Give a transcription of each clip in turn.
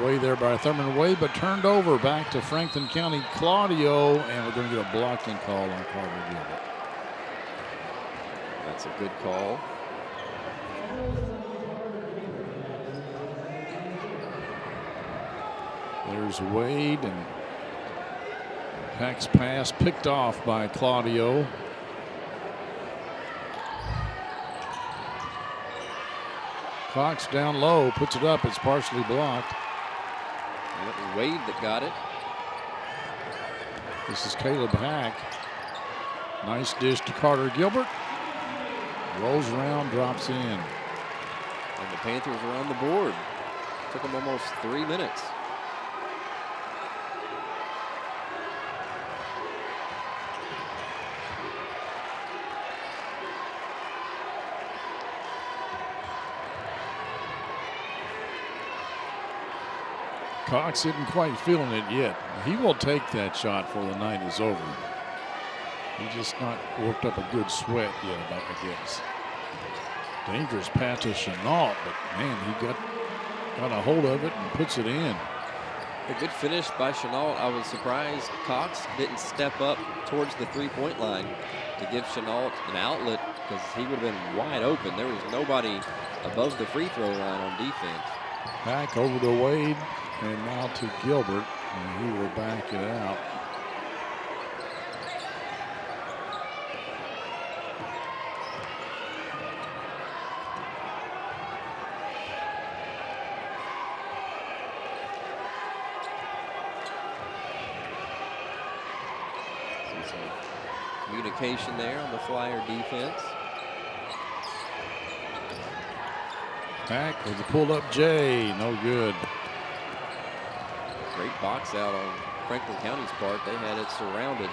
away there by Thurman Wade, but turned over back to Franklin County Claudio, and we're going to get a blocking call on Carter Gilbert. That's a good call. There's Wade, and Pack's pass picked off by Claudio. Cox down low, puts it up. It's partially blocked. And it was Wade that got it. This is Caleb Hack. Nice dish to Carter Gilbert. Rolls around, drops in. And the Panthers are on the board. Took them almost 3 minutes. Cox isn't quite feeling it yet. He will take that shot before the night is over. He's just not worked up a good sweat yet, I guess. Dangerous pass to Chenault, but man, he got a hold of it and puts it in. A good finish by Chenault. I was surprised Cox didn't step up towards the three-point line to give Chenault an outlet, because he would have been wide open. There was nobody above the free throw line on defense. Back over to Wade. And now to Gilbert, and he will back it out. See some communication there on the Flyer defense. Back with the pulled up J, no good. Great box out on Franklin County's part. They had it surrounded.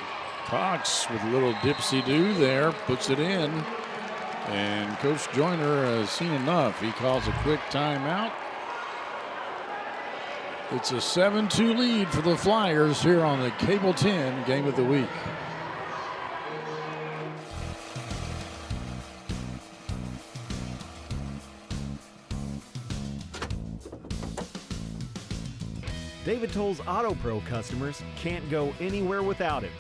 Cox with a little dipsy-do there, puts it in. And Coach Joyner has seen enough. He calls a quick timeout. It's a 7-2 lead for the Flyers here on the Cable 10 Game of the Week. David Toll's Auto Pro customers can't go anywhere without him.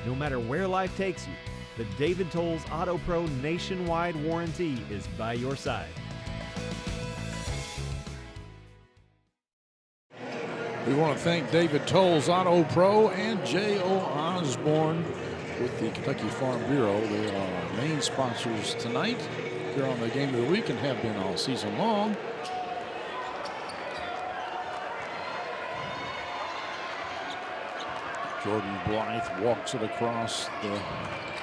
No matter where life takes you, the David Toll's Auto Pro nationwide warranty is by your side. We want to thank David Toll's Auto Pro and J.O. Osborne with the Kentucky Farm Bureau. They are our main sponsors tonight here on the Game of the Week and have been all season long. Jordan Blythe walks it across the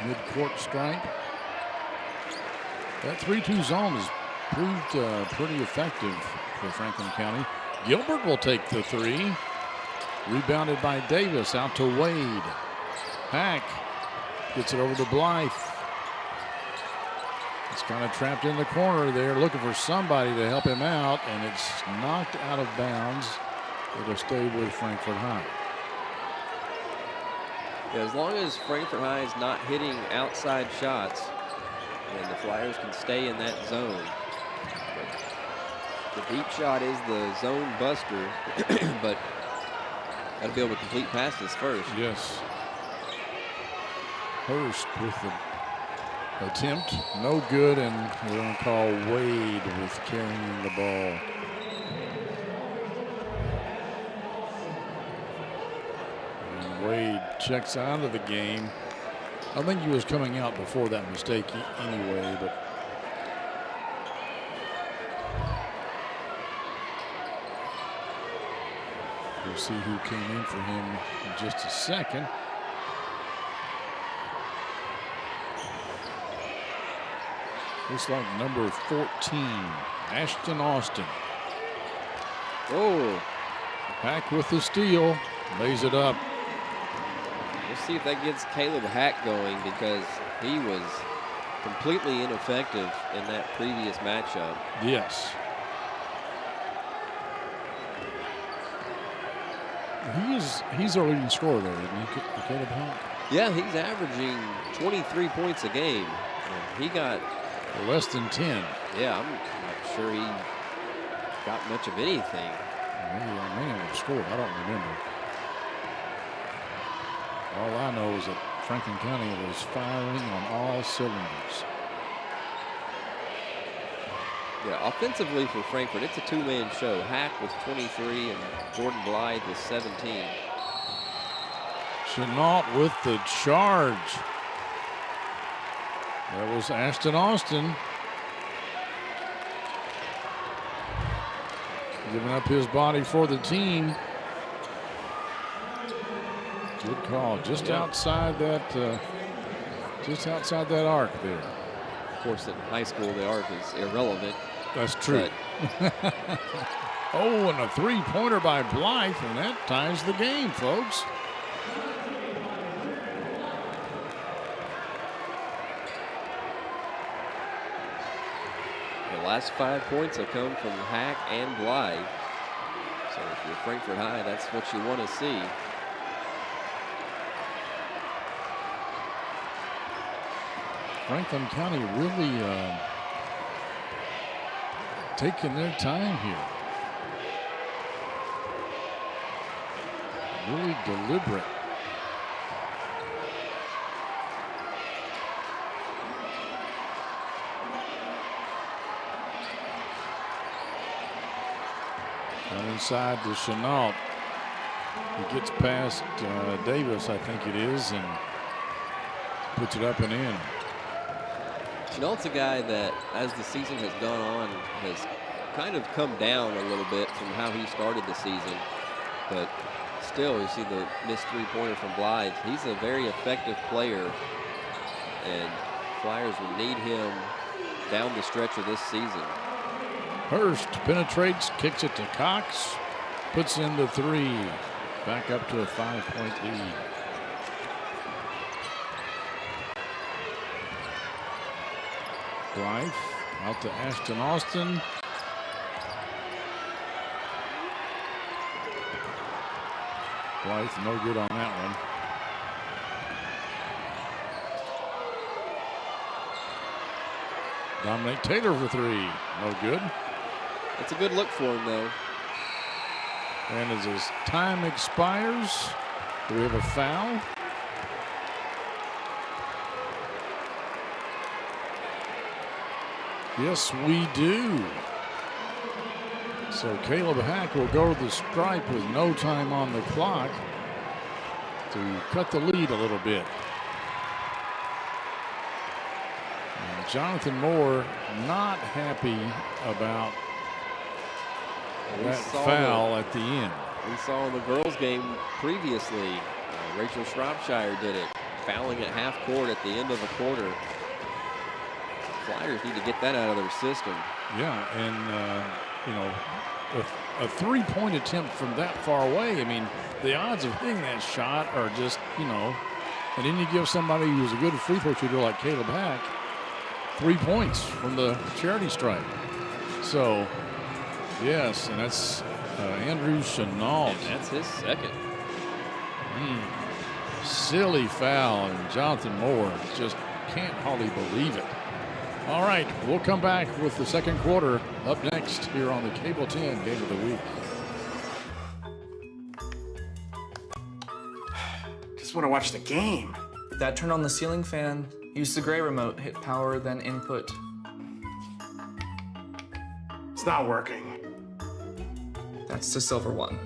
midcourt stripe. That 3-2 zone has proved pretty effective for Franklin County. Gilbert will take the three. Rebounded by Davis, out to Wade. Hack gets it over to Blythe. It's kind of trapped in the corner there, looking for somebody to help him out, and it's knocked out of bounds. It'll stay with Frankfort High. Yeah, as long as Frankfort High is not hitting outside shots, and the Flyers can stay in that zone. But the deep shot is the zone buster, but got to be able to complete passes first. Yes. Hurst with the attempt, no good, and we're going to call Wade with carrying the ball. And Wade checks out of the game. I think he was coming out before that mistake anyway, but we'll see who came in for him in just a second. Looks like number 14, Ashton Austin. Oh. Hack with the steal, lays it up. We'll see if that gets Caleb Hack going, because he was completely ineffective in that previous matchup. Yes. He's our leading scorer there, isn't he, Caleb Hack? Yeah, he's averaging 23 points a game. And he got less than 10. Yeah, I'm not sure he got much of anything. Maybe I may have scored. I don't remember. All I know is that Franklin County was firing on all cylinders. Yeah, offensively for Frankfort, it's a two-man show. Hack with 23 and Jordan Blythe with 17. Chenault with the charge. That was Ashton Austin. Giving up his body for the team. Good call. Just outside that arc there. Of course, in high school, the arc is irrelevant. That's true. Oh, and a three-pointer by Blythe, and that ties the game, folks. The last 5 points have come from Hack and Blythe. So if you're Frankfort High, that's what you want to see. Franklin County really taking their time here. Really deliberate. Down inside to Chenault. He gets past Davis, I think it is, and puts it up and in. Chenault's a guy that, as the season has gone on, has kind of come down a little bit from how he started the season. But still, you see the missed three-pointer from Blythe. He's a very effective player, and Flyers will need him down the stretch of this season. Hurst penetrates, kicks it to Cox, puts in the three. Back up to a 5-point lead. Blythe out to Ashton Austin. Blythe no good on that one. Dominic Taylor for three. No good. It's a good look for him, though. And as his time expires, do we have a foul? Yes, we do. So Caleb Hack will go to the stripe with no time on the clock to cut the lead a little bit. And Jonathan Moore not happy about that foul at the end. We saw in the girls' game previously, Rachel Shropshire did it, fouling at half court at the end of a quarter. Flyers need to get that out of their system. Yeah, and you know, a three-point attempt from that far away, I mean, the odds of hitting that shot are just, you know, and then you give somebody who's a good free throw shooter like Caleb Hack 3 points from the charity stripe. So, yes, and that's Andrew Chenault. And that's his second. Silly foul, and Jonathan Moore just can't hardly believe it. All right, we'll come back with the second quarter up next here on the Cable 10 Game of the Week. Just want to watch the game. That turn on the ceiling fan, use the gray remote, hit power, then input. It's not working. That's the silver one.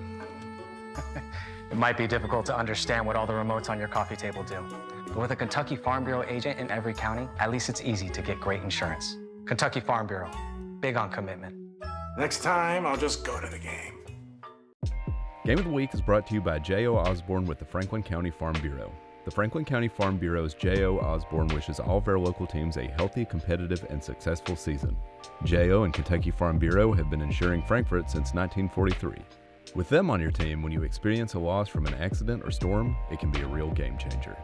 It might be difficult to understand what all the remotes on your coffee table do. But with a Kentucky Farm Bureau agent in every county, at least it's easy to get great insurance. Kentucky Farm Bureau, big on commitment. Next time, I'll just go to the game. Game of the Week is brought to you by J.O. Osborne with the Franklin County Farm Bureau. The Franklin County Farm Bureau's J.O. Osborne wishes all of our local teams a healthy, competitive, and successful season. J.O. and Kentucky Farm Bureau have been insuring Frankfort since 1943. With them on your team, when you experience a loss from an accident or storm, it can be a real game changer.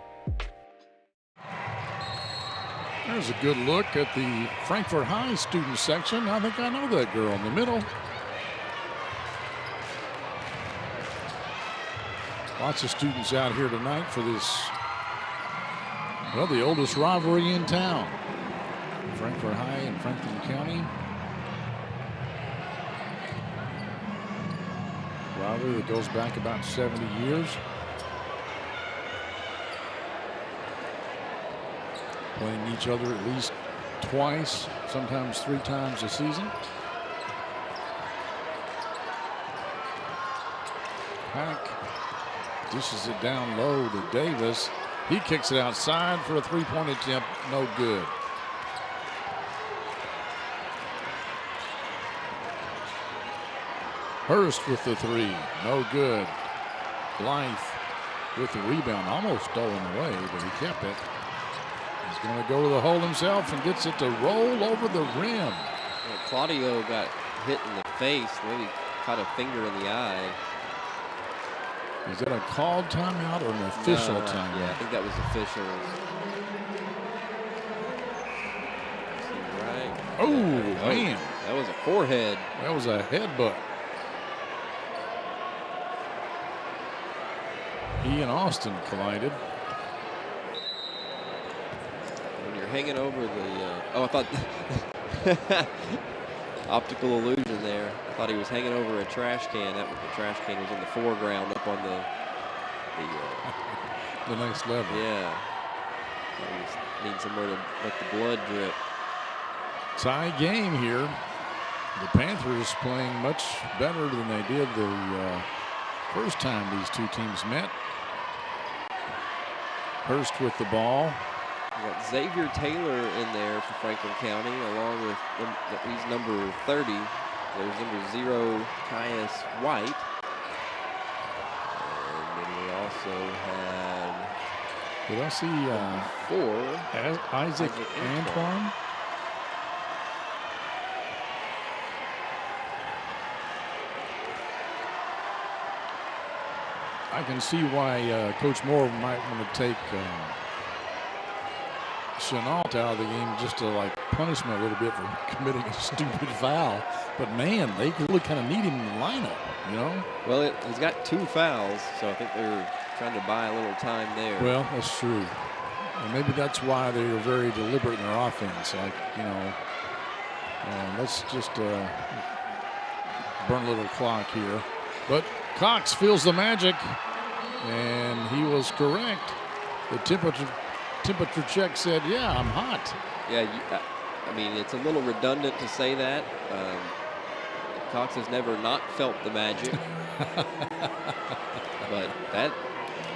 There's a good look at the Frankfort High student section. I think I know that girl in the middle. Lots of students out here tonight for this, well, the oldest rivalry in town. Frankfort High in Franklin County. Rivalry that goes back about 70 years. Playing each other at least twice, sometimes 3 times a season. Pack dishes it down low to Davis. He kicks it outside for a 3-point attempt. No good. Hurst with the 3. No good. Blythe with the rebound. Almost stolen away, but he kept it. He's going to go to the hole himself and gets it to roll over the rim. Well, Claudio got hit in the face. Maybe caught a finger in the eye. Is that a called timeout or an official timeout? Yeah, I think that was official. Right. Oh, man. That was a forehead. That was a headbutt. He and Austin collided. When you're hanging over the, oh, I thought, optical illusion there. I thought he was hanging over a trash can. The trash can was in the foreground up on the next level. Yeah. Need somewhere to let the blood drip. Tie game here. The Panthers playing much better than they did the first time these two teams met. Hurst with the ball. We got Xavier Taylor in there for Franklin County, along with he's number 30. There's number 0, Caius White. And then we also had. Did I see 4? Isaac Antoine? I can see why Coach Moore might want to take Chenault out of the game just to like punish him a little bit for committing a stupid foul. But man, they really kind of need him in the lineup, you know? Well, he's got 2 fouls, so I think they're trying to buy a little time there. Well, that's true. And maybe that's why they were very deliberate in their offense. Like, you know, let's just burn a little clock here. But Cox feels the magic, and he was correct. The temperature check said, yeah, I'm hot. Yeah, I mean, it's a little redundant to say that. Cox has never not felt the magic. But that,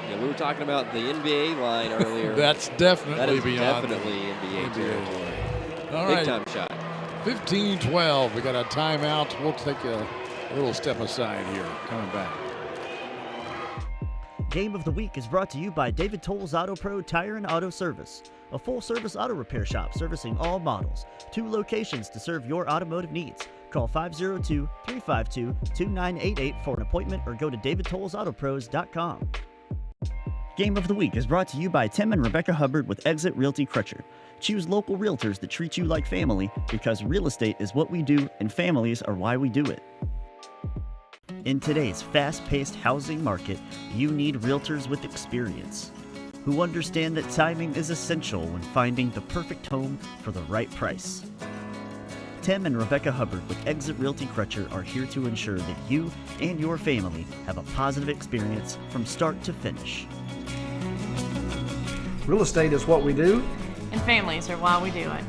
you know, we were talking about the NBA line earlier. That's definitely beyond NBA territory. All Big right. time shot. 15-12. We got a timeout. We'll take a little step aside here. Coming back. Game of the Week is brought to you by David Toll's Auto Pro Tire and Auto Service, a full-service auto repair shop servicing all models. 2 locations to serve your automotive needs. Call 502-352-2988 for an appointment or go to davidtollsautopros.com. Game of the Week is brought to you by Tim and Rebecca Hubbard with Exit Realty Crutcher. Choose local realtors that treat you like family because real estate is what we do and families are why we do it. In today's fast-paced housing market, you need realtors with experience who understand that timing is essential when finding the perfect home for the right price. Tim and Rebecca Hubbard with Exit Realty Crutcher are here to ensure that you and your family have a positive experience from start to finish. Real estate is what we do, and families are why we do it.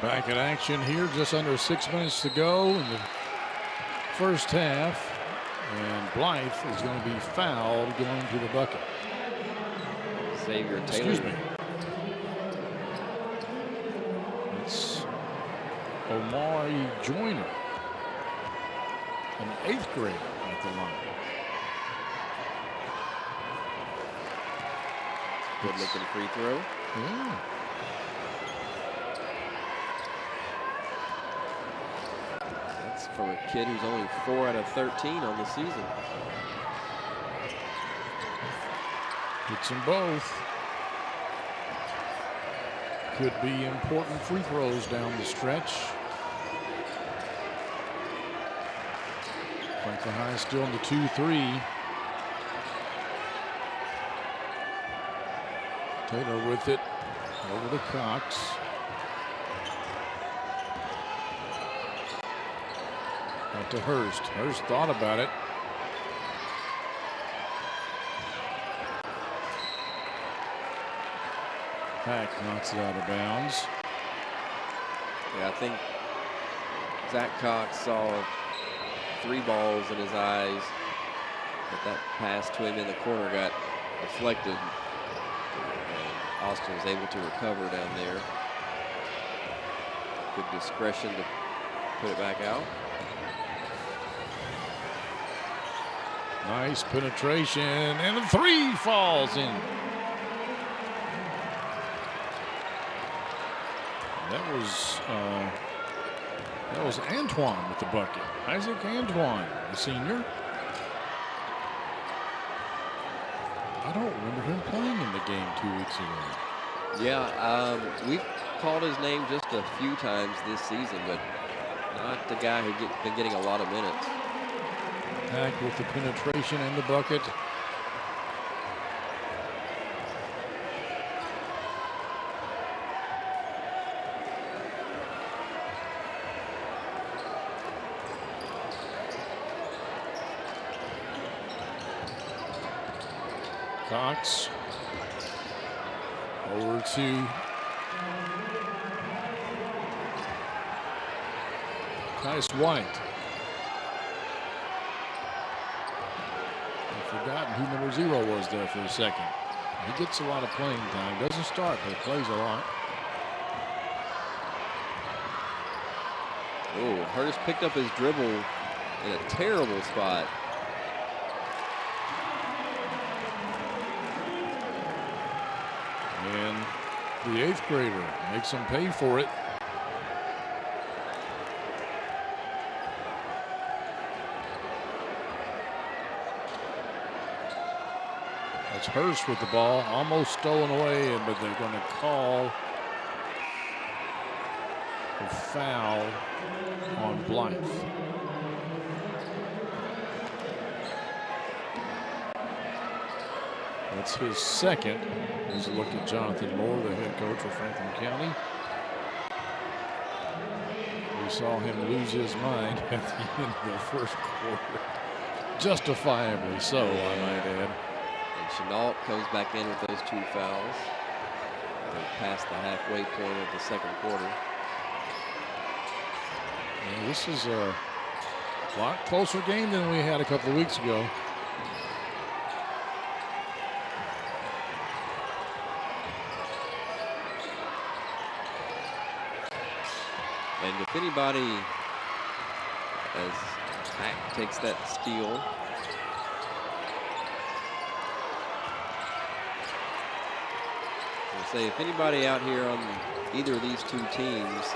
Back in action here, just under 6 minutes to go in the first half. And Blythe is going to be fouled going to the bucket. Xavier Taylor. Excuse me. It's Omari Joyner, an 8th grader at the line. Good looking free throw. Yeah. That's from a kid who's only 4 out of 13 on the season. Hits them both. Could be important free throws down the stretch. Franklin High still in the 2-3. Taylor with it. Over to Cox. Out to Hurst. Hurst thought about it. Pack knocks it out of bounds. Yeah, I think Zach Cox saw 3 balls in his eyes, but that pass to him in the corner got deflected. And Austin was able to recover down there. Good discretion to put it back out. Nice penetration, and the 3 falls in. That was Antoine with the bucket. Isaac Antoine, the senior. I don't remember him playing in the game 2 weeks ago. Yeah, we've called his name just a few times this season, but not the guy who's been getting a lot of minutes. Pack with the penetration and the bucket. Cox over to Tice White. I've forgotten who number 0 was there for a second. He gets a lot of playing time. Doesn't start, but plays a lot. Oh, Hurst picked up his dribble in a terrible spot. And the 8th grader makes him pay for it. That's Hurst with the ball, almost stolen away, but they're going to call a foul on Blythe. That's his second. Here's a look at Jonathan Moore, the head coach of Franklin County. We saw him lose his mind at the end of the first quarter. Justifiably so, I might add. And Chenault comes back in with those 2 fouls. They're past the halfway point of the second quarter. Yeah, this is a lot closer game than we had a couple of weeks ago. And if anybody, as Pack takes that steal, I'll say if anybody out here on either of these 2 teams,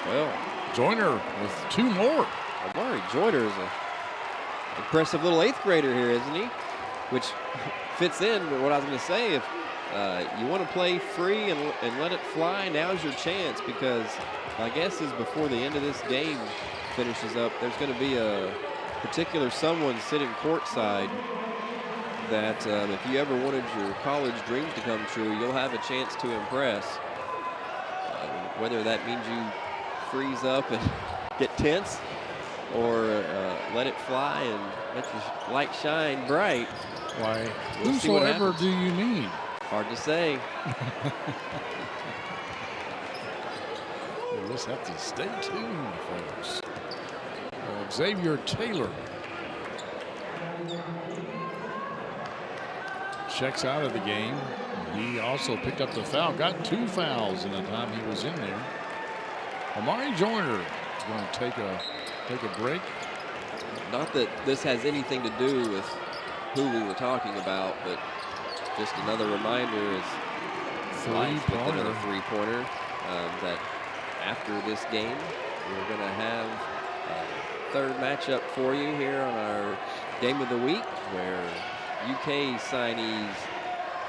well, Joyner with 2 more. Amari Joyner is a impressive little 8th grader here, isn't he? Which fits in with what I was going to say. If you want to play free and let it fly, now's your chance, because my guess is before the end of this game finishes up, there's going to be a particular someone sitting courtside that if you ever wanted your college dreams to come true, you'll have a chance to impress. Whether that means you freeze up and get tense or let it fly and let the light shine bright. Why, We'll see what whosoever happens. do you mean? Hard to say. You'll just have to stay tuned, folks. Xavier Taylor checks out of the game. He also picked up the foul, got 2 fouls in the time he was in there. Amari Joyner is going to take a break. Not that this has anything to do with who we were talking about, but just another reminder is another 3-pointer that after this game, we're going to have a 3rd matchup for you here on our Game of the Week, where UK signees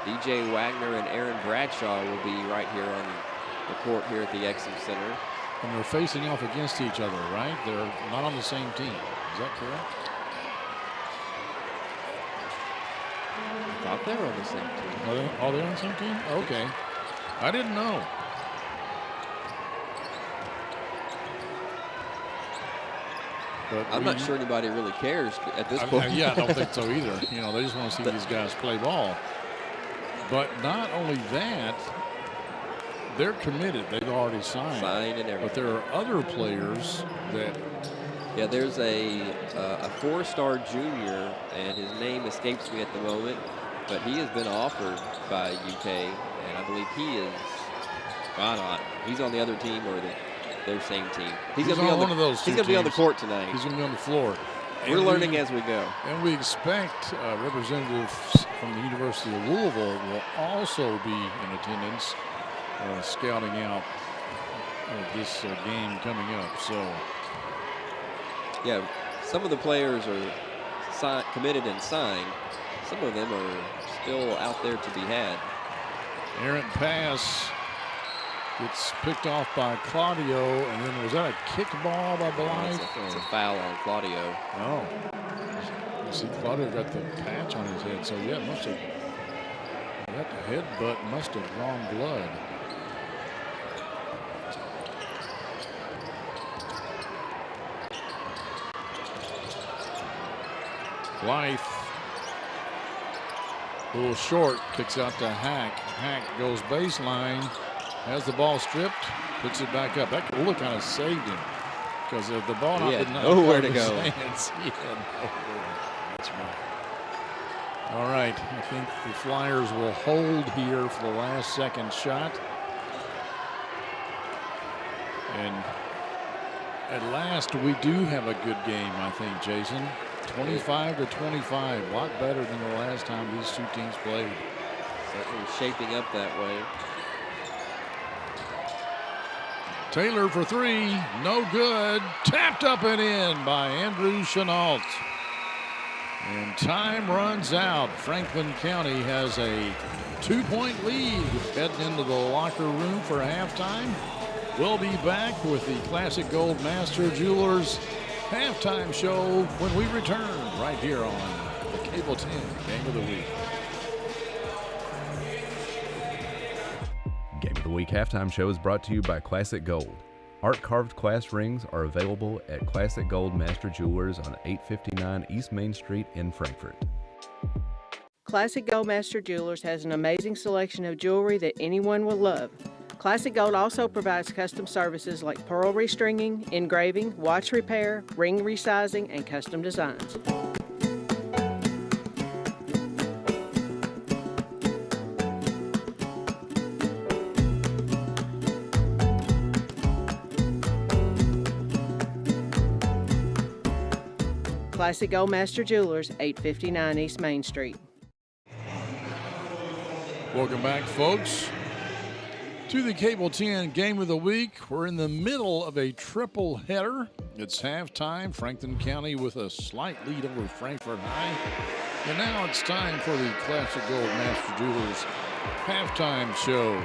DJ Wagner and Aaron Bradshaw will be right here on the court here at the Exum Center. And they're facing off against each other, right? They're not on the same team. Is that correct? thought they were on the same team. Are they on the same team? Okay. I didn't know. But I'm not sure anybody really cares at this point. Yeah, I don't think so either. You know, they just want to see these guys play ball. But not only that, they're committed. They've already signed. Signed and everything. But there are other players that. Yeah, there's a 4-star junior, and his name escapes me at the moment, but he has been offered by UK, and I believe he is. He's on the other team or their same team. He's going to be on one of those. He's going to be on the court tonight. He's going to be on the floor. We're learning as we go. And we expect representatives from the University of Louisville will also be in attendance, scouting out this game coming up. So, yeah, some of the players are committed and signed. Some of them are still out there to be had. Errant pass gets picked off by Claudio, and then was that a kick ball by Blythe? It's a foul on Claudio. Oh. You see, Claudio got the patch on his head, so yeah, must have. That headbutt must have drawn blood. Blythe, a little short, kicks out to Hack. Hack goes baseline, has the ball stripped, puts it back up. That really kind of saved him because the ball did not nowhere to go. He had nowhere. That's right. All right, I think the Flyers will hold here for the last second shot. And at last, we do have a good game, I think, Jason. 25-25, a lot better than the last time these two teams played. Certainly shaping up that way. Taylor for three, no good. Tapped up and in by Andrew Chenault. And time runs out. Franklin County has a 2-point lead heading into the locker room for halftime. We'll be back with the Classic Gold Master Jewelers halftime show when we return right here on the Cable 10 Game of the Week. Game of the Week halftime show is brought to you by Classic Gold. Art-carved class rings are available at Classic Gold Master Jewelers on 859 East Main Street in Frankfort. Classic Gold Master Jewelers has an amazing selection of jewelry that anyone will love. Classic Gold also provides custom services like pearl restringing, engraving, watch repair, ring resizing, and custom designs. Classic Gold Master Jewelers, 859 East Main Street. Welcome back, folks, to the Cable 10 Game of the Week. We're in the middle of a triple header. It's halftime. Franklin County with a slight lead over Frankfort High. And now it's time for the Classic Gold Master Jewelers halftime show.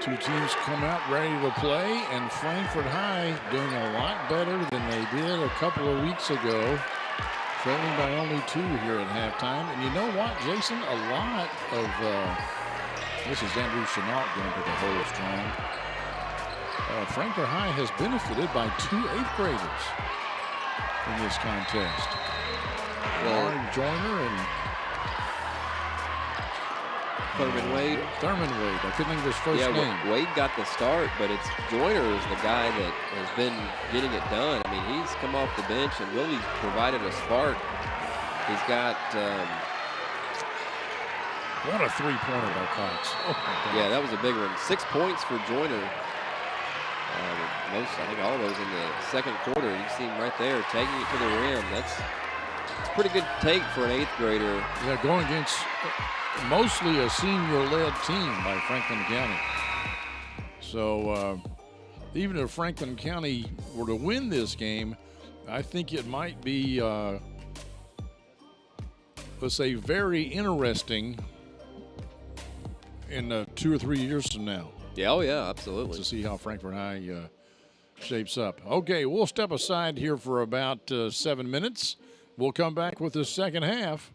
Two teams come out ready to play, and Frankfort High doing a lot better than they did a couple of weeks ago, trailing by only 2 here at halftime. And you know what, Jason? A lot of this is Andrew Chenault going to the hole strong. Frankfort High has benefited by 2 8th graders in this contest. Lauren Joyner and Thurman Wade. I couldn't think of his first name. Wade got the start, but it's Joyner is the guy that has been getting it done. I mean, he's come off the bench and really provided a spark. He's got what a three-pointer by Cox. Oh, yeah, that was a big one. 6 points for Joyner. I think all those in the second quarter. You see him right there taking it to the rim. That's a pretty good take for an 8th grader. Yeah, going against mostly a senior-led team by Franklin County. So even if Franklin County were to win this game, I think it might be, let's say, very interesting in 2 or 3 years from now. Yeah, oh yeah, absolutely. To see how Frankfort High shapes up. Okay, we'll step aside here for about 7 minutes. We'll come back with the second half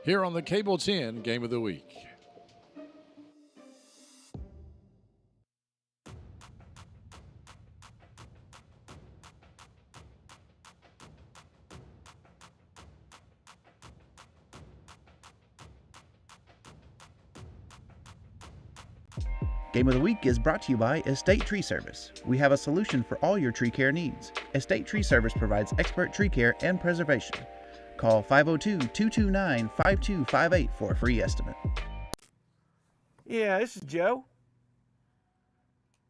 here on the Cable 10 Game of the Week. Game of the Week is brought to you by Estate Tree Service. We have a solution for all your tree care needs. Estate Tree Service provides expert tree care and preservation. Call 502-229-5258 for a free estimate. Yeah, this is Joe.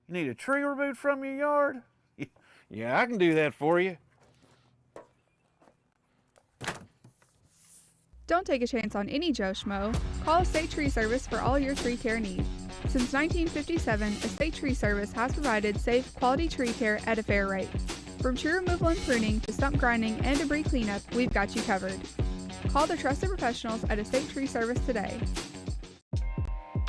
You need a tree removed from your yard? Yeah, I can do that for you. Don't take a chance on any Joe Schmo. Call Estate Tree Service for all your tree care needs. Since 1957, Estate Tree Service has provided safe, quality tree care at a fair rate. From tree removal and pruning to stump grinding and debris cleanup, we've got you covered. Call the trusted professionals at Estate Tree Service today.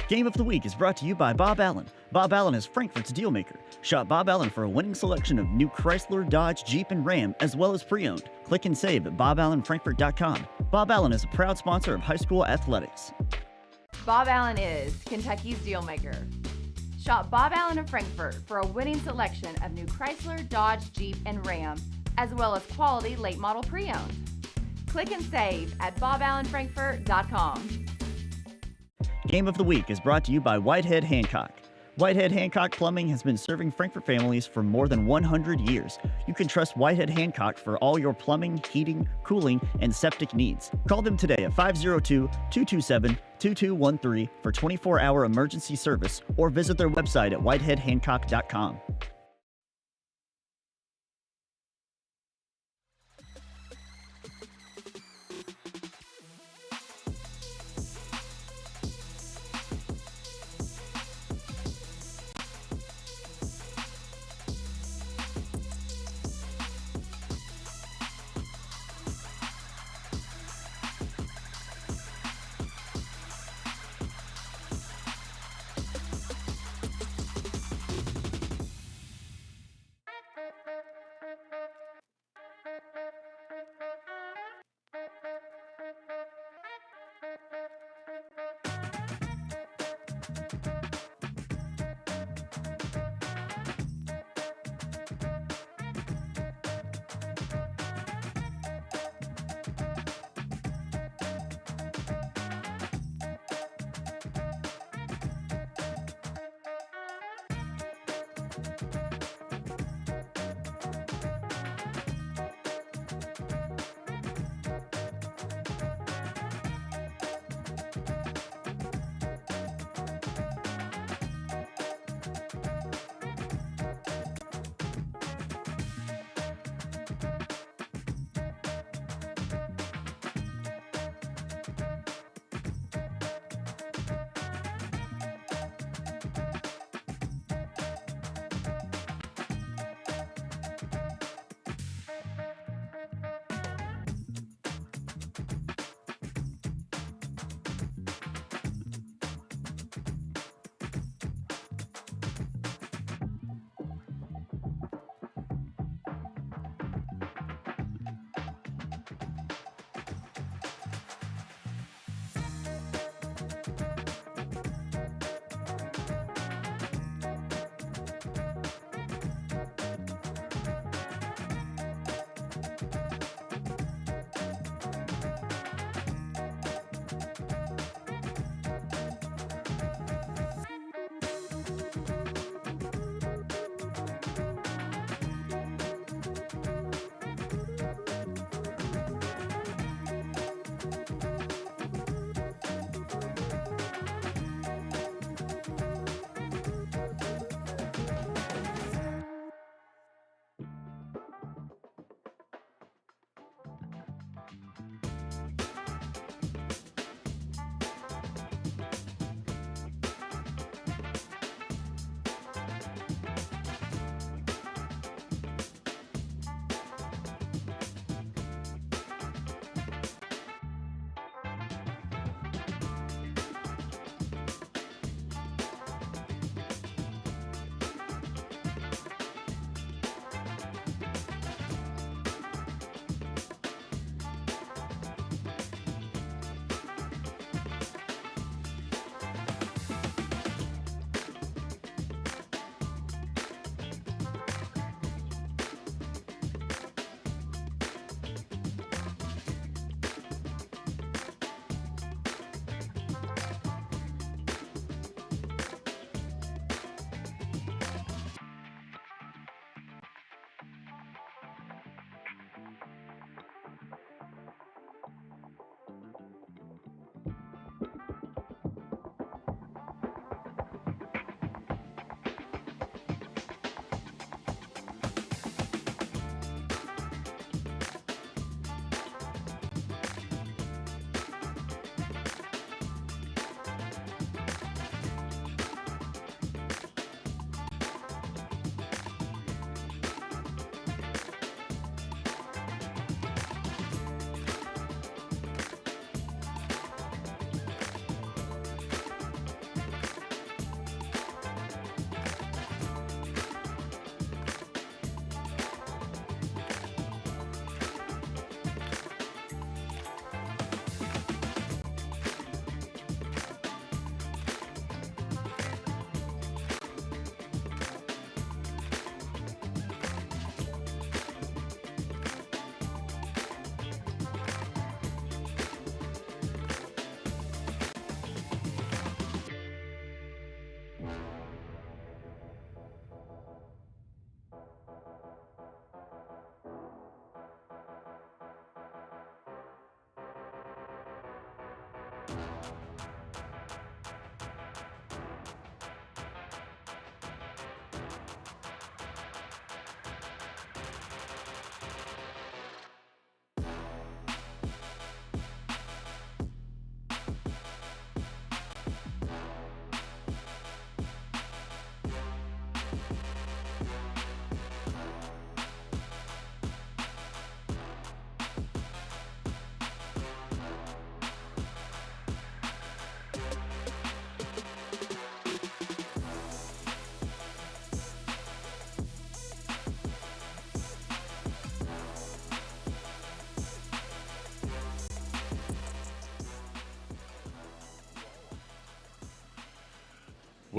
Game of the Week is brought to you by Bob Allen. Bob Allen is Frankfort's dealmaker. Shop Bob Allen for a winning selection of new Chrysler, Dodge, Jeep, and Ram, as well as pre-owned. Click and save at boballenfrankfort.com. Bob Allen is a proud sponsor of high school athletics. Bob Allen is Kentucky's dealmaker. Shop Bob Allen of Frankfort for a winning selection of new Chrysler, Dodge, Jeep, and Ram, as well as quality late model pre-owned. Click and save at boballenfrankfort.com. Game of the Week is brought to you by Whitehead Hancock. Whitehead Hancock Plumbing has been serving Frankfort families for more than 100 years. You can trust Whitehead Hancock for all your plumbing, heating, cooling, and septic needs. Call them today at 502-227-2213 for 24-hour emergency service or visit their website at whiteheadhancock.com.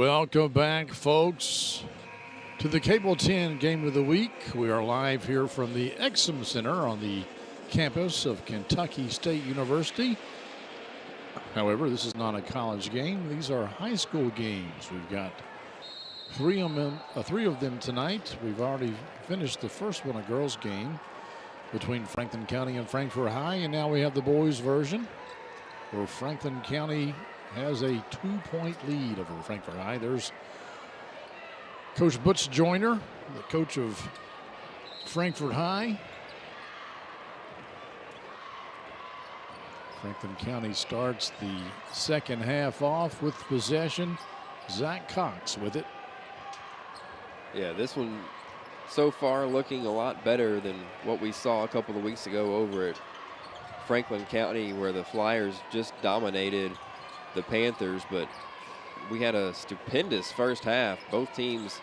Welcome back, folks, to the Cable 10 Game of the Week. We are live here from the Exum Center on the campus of Kentucky State University. However, this is not a college game. These are high school games. We've got three of them tonight. We've already finished the first one, a girls' game between Franklin County and Frankfort High, and now we have the boys' version where Franklin County has a 2-point lead over Frankfort High. There's Coach Butch Joyner, the coach of Frankfort High. Franklin County starts the second half off with possession. Zach Cox with it. Yeah, this one so far looking a lot better than what we saw a couple of weeks ago over at Franklin County, where the Flyers just dominated the Panthers. But we had a stupendous first half. Both teams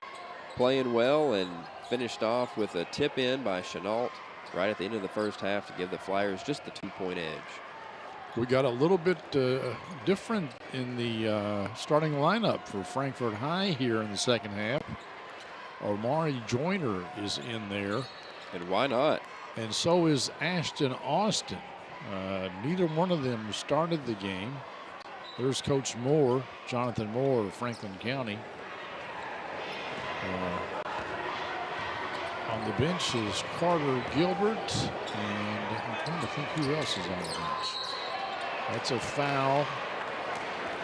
playing well and finished off with a tip in by Chenault right at the end of the first half to give the Flyers just the 2-point edge. We got a little bit different in the starting lineup for Frankfort High here in the second half. Omari Joyner is in there. And why not? And so is Ashton Austin. Neither one of them started the game. There's Coach Moore, Jonathan Moore of Franklin County. On the bench is Carter Gilbert, and I'm trying to think who else is on the bench. That's a foul.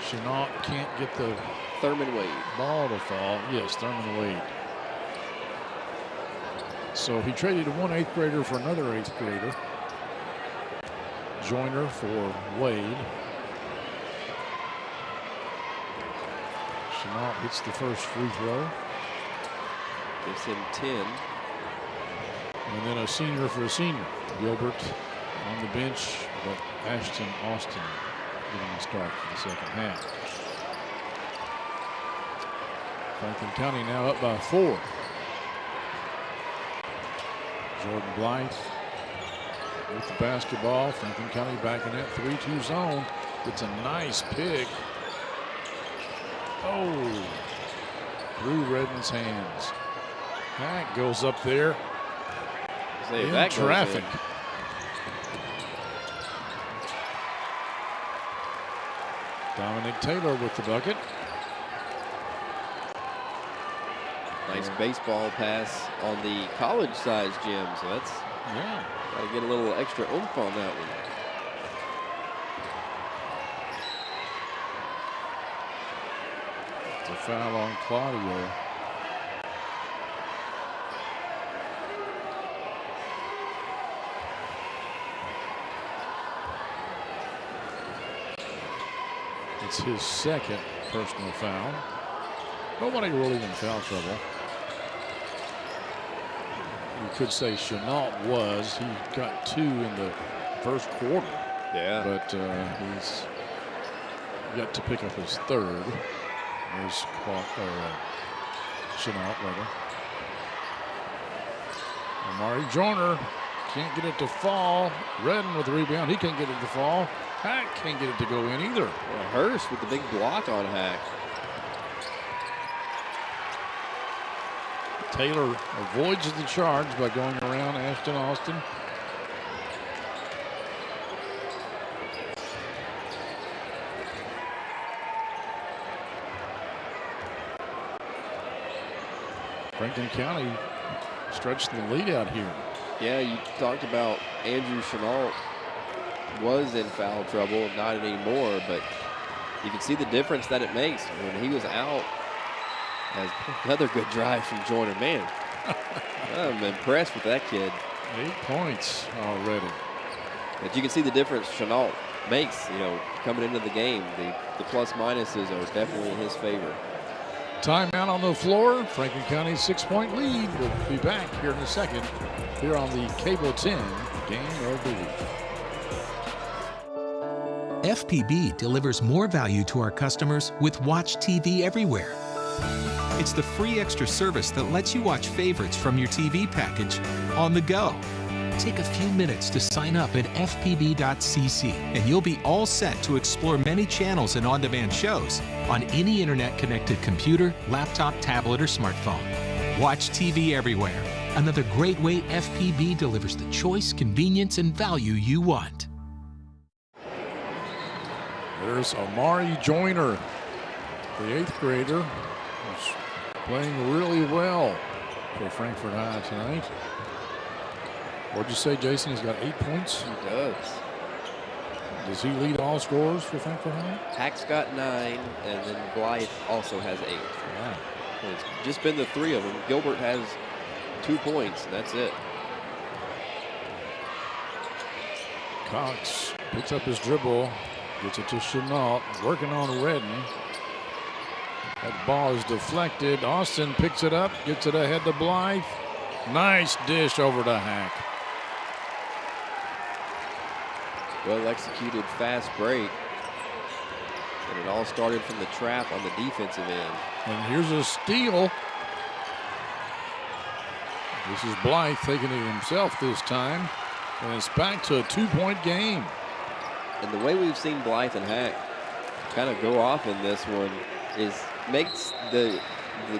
Chenault can't get the Thurman Wade ball to fall. Yes, Thurman Wade. So he traded one 8th grader for another 8th grader. Joyner for Wade. Chenault hits the first free throw. Gives him 10. And then a senior for a senior. Gilbert on the bench, but Ashton Austin getting a start for the second half. Franklin County now up by 4. Jordan Blythe with the basketball. Franklin County back in that 3-2 zone. It's a nice pick. Oh, through Redden's hands. That goes up there in traffic. Dominic Taylor with the bucket. Nice baseball pass on the college-sized gym. So that's, yeah, got to get a little extra oomph on that one. It's a foul on Claudio. It's his second personal foul. Nobody really in foul trouble. You could say Chenault was. He got 2 in the first quarter. Yeah. But he's got to pick up his 3rd. There's Chenault, rather. Omari Joyner can't get it to fall. Redden with the rebound. He can't get it to fall. Hack can't get it to go in either. Well, Hurst with the big block on Hack. Taylor avoids the charge by going around Ashton Austin. Franklin County stretched the lead out here. Yeah, you talked about Andrew Chenault was in foul trouble, not anymore, but you can see the difference that it makes when he was out. As another good drive from Joyner. Man, I'm impressed with that kid. 8 points already. But you can see the difference Chenault makes, you know, coming into the game. The plus minuses are definitely in his favor. Timeout on the floor. Franklin County's 6-point lead. We'll be back here in a second here on the Cable 10 Game of the Week. FPB delivers more value to our customers with Watch TV Everywhere. It's the free extra service that lets you watch favorites from your TV package on the go. Take a few minutes to sign up at fpb.cc, and you'll be all set to explore many channels and on-demand shows on any internet-connected computer, laptop, tablet, or smartphone. Watch TV everywhere. Another great way FPB delivers the choice, convenience, and value you want. There's Amari Joyner, the 8th grader, who's playing really well for Frankfort High tonight. What'd you say, Jason? He's got 8 points? He does. Does he lead all scorers for Frankfort High? Hack's got 9, and then Blythe also has 8. Yeah. It's just been the 3 of them. Gilbert has 2 points, and that's it. Cox picks up his dribble, gets it to Chenault, working on Redden. That ball is deflected. Austin picks it up, gets it ahead to Blythe. Nice dish over to Hack. Well executed fast break. And it all started from the trap on the defensive end. And here's a steal. This is Blythe taking it himself this time. And it's back to a 2-point game. And the way we've seen Blythe and Hack kind of go off in this one makes the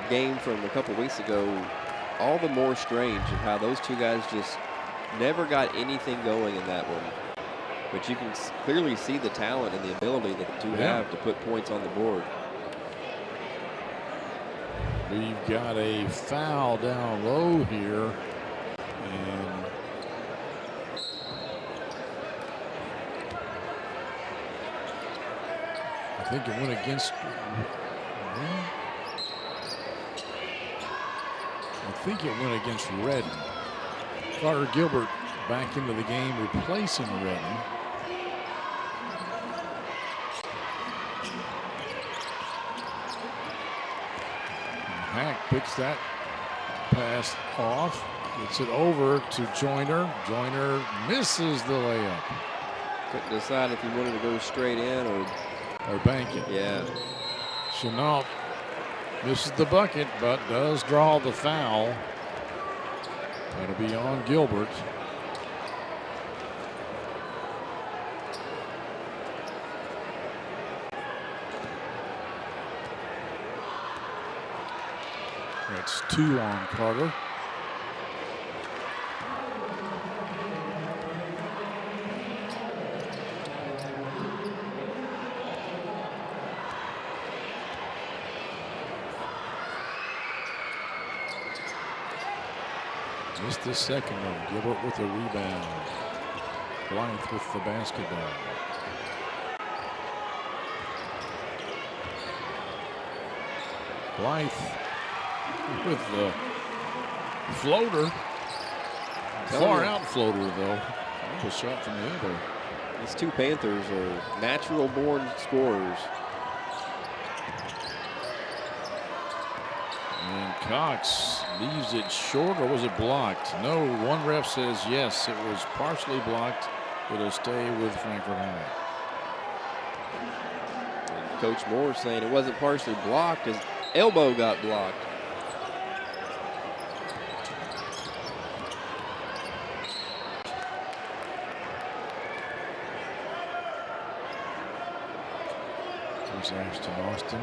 game from a couple weeks ago all the more strange of how those two guys just never got anything going in that one. But you can clearly see the talent and the ability that the two have to put points on the board. We've got a foul down low here. And I think it went against. I think it went against Redden. Carter Gilbert back into the game, replacing Redden. Hack picks that pass off, gets it over to Joyner. Joyner misses the layup. Couldn't decide if he wanted to go straight in or bank it. Yeah. Chenault misses the bucket, but does draw the foul. That'll be on Gilbert. That's 2 on Carter. Missed the second one. Gilbert with a rebound. Blythe with the basketball. Blythe with the floater. Far out floater, though. A shot from the elbow. These two Panthers are natural born scorers. And Cox leaves it short, or was it blocked? No, one ref says yes, it was partially blocked. It'll stay with Frankfort High. And Coach Moore saying it wasn't partially blocked, his elbow got blocked. There's Ashton Austin.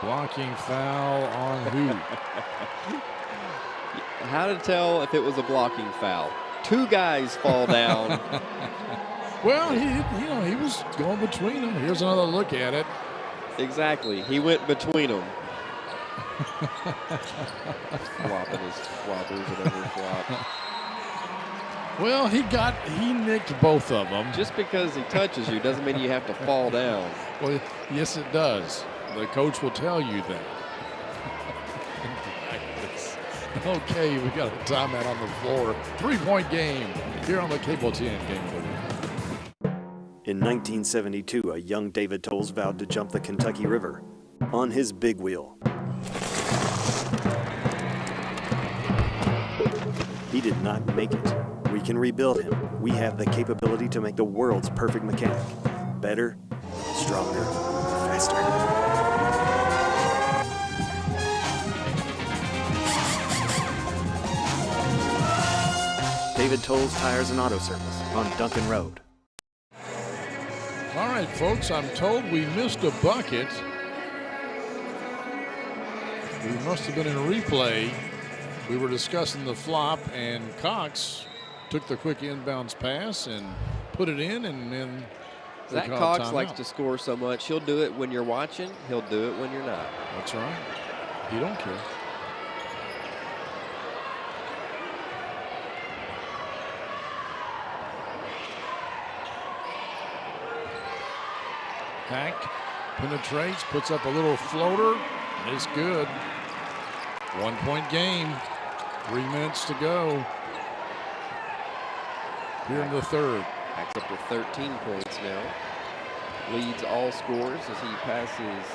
Blocking foul on who? How to tell if it was a blocking foul? Two guys fall down. Well, he was going between them. Here's another look at it. Exactly. He went between them. Flopping his floppers, whatever flop. Well, he nicked both of them. Just because he touches you doesn't mean you have to fall down. Well, yes, it does. The coach will tell you that. Okay, we got a timeout on the floor. 3-point game here on the Cable 10 Game of the Week. In 1972, a young David Tolles vowed to jump the Kentucky River on his big wheel. He did not make it. We can rebuild him. We have the capability to make the world's perfect mechanic. Better, stronger, faster. David Tolles Tires and Auto Service on Duncan Road. All right, folks, I'm told we missed a bucket. We must have been in a replay. We were discussing the flop, and Cox took the quick inbounds pass and put it in, and then Zach Cox likes to score so much. He'll do it when you're watching. He'll do it when you're not. That's right. He don't care. Hack penetrates, puts up a little floater, and it's good. 1 point game. 3 minutes to go here in the third. Hack's up to 13 points now. Leads all scores as he passes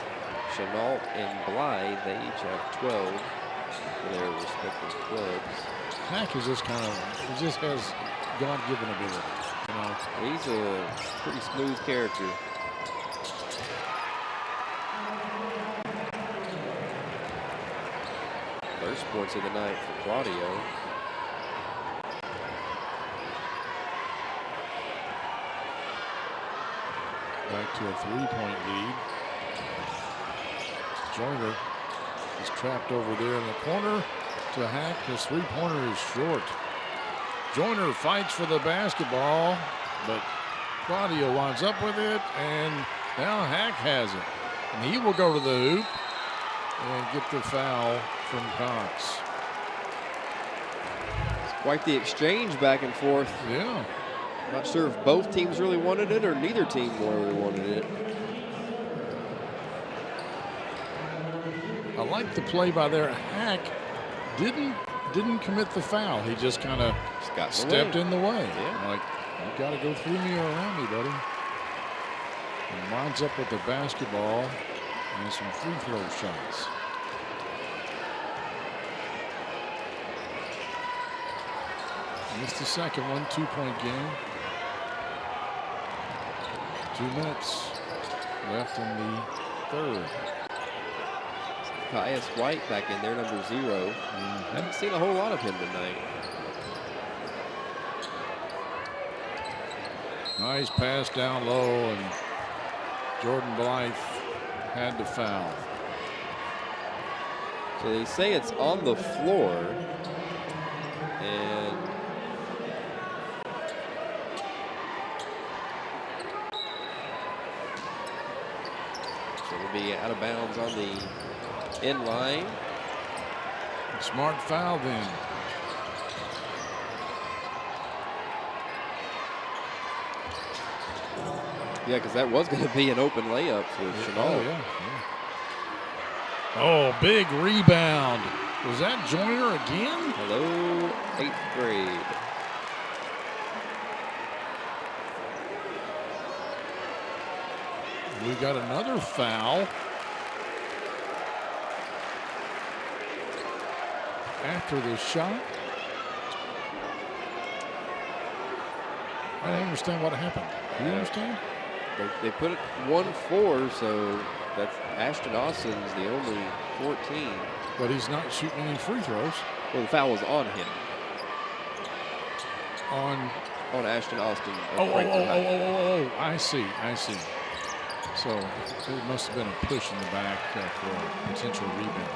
Chenault and Blythe. They each have 12 for their respective clubs. Hack is just he just has God-given ability. You know, he's a pretty smooth character. First points of the night for Claudio. Back to a 3-point lead. Joyner is trapped over there in the corner to Hack. His three-pointer is short. Joyner fights for the basketball, but Claudio winds up with it, and now Hack has it. And he will go to the hoop and get the foul from Cox. It's quite the exchange back and forth. Yeah. Not sure if both teams really wanted it or neither team really wanted it. I like the play by there. Hack didn't commit the foul. He just kind of stepped in the way. Yeah. Like, you got to go through me or around me, buddy. And winds up with the basketball and some free throw shots. Missed the second one, 2-point game. 2 minutes left in the third. Caius White back in there, number 0. Haven't seen a whole lot of him tonight. Nice pass down low, and Jordan Blythe had to foul. So they say it's on the floor, and so it'll be out of bounds on the end line. Smart foul then. Yeah, because that was going to be an open layup for Chenault. Oh, yeah. Oh, big rebound. Was that Joyner again? Hello, 8th grade. We got another foul. After the shot. I don't understand what happened. Do you understand? They put it 1-4, so that's Ashton Austin's the only 14. But he's not shooting any free throws. Well, the foul was on him. On Ashton Austin. Oh, I see. So it must have been a push in the back for a potential rebound.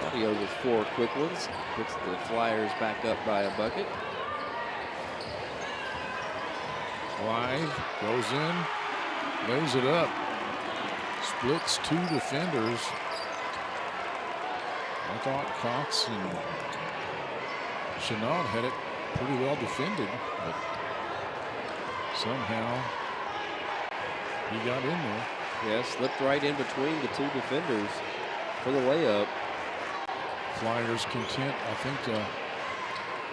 Claudio with 4 quick ones. Puts the Flyers back up by a bucket. Blythe goes in, lays it up, splits 2 defenders. I thought Cox and Chenault had it pretty well defended, but somehow he got in there. Yeah, slipped right in between the 2 defenders for the layup. Flyers content, I think, to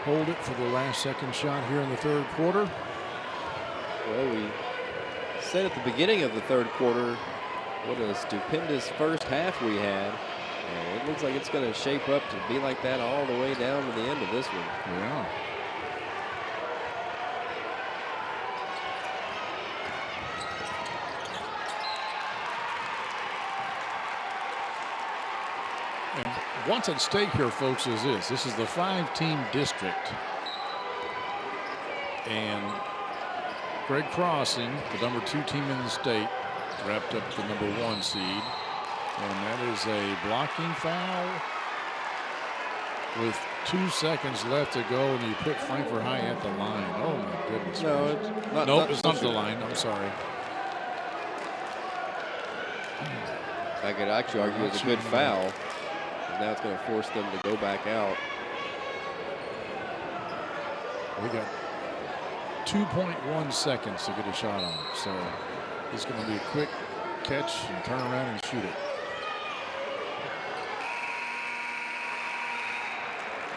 hold it for the last second shot here in the third quarter. Well, we said at the beginning of the third quarter what a stupendous first half we had. It looks like it's going to shape up to be like that all the way down to the end of this one. Yeah. And what's at stake here, folks, is this. This is the 5-team district. And Greg Crossing, the number 2 team in the state, wrapped up the number 1 seed. And that is a blocking foul with 2 seconds left to go, and you put Frankfort High at the line. Oh, my goodness. No, it's not. Nope, it's not the line. I'm sorry. I could actually argue it's a good foul. Now it's going to force them to go back out. We got 2.1 seconds to get a shot on it. So it's going to be a quick catch and turn around and shoot it.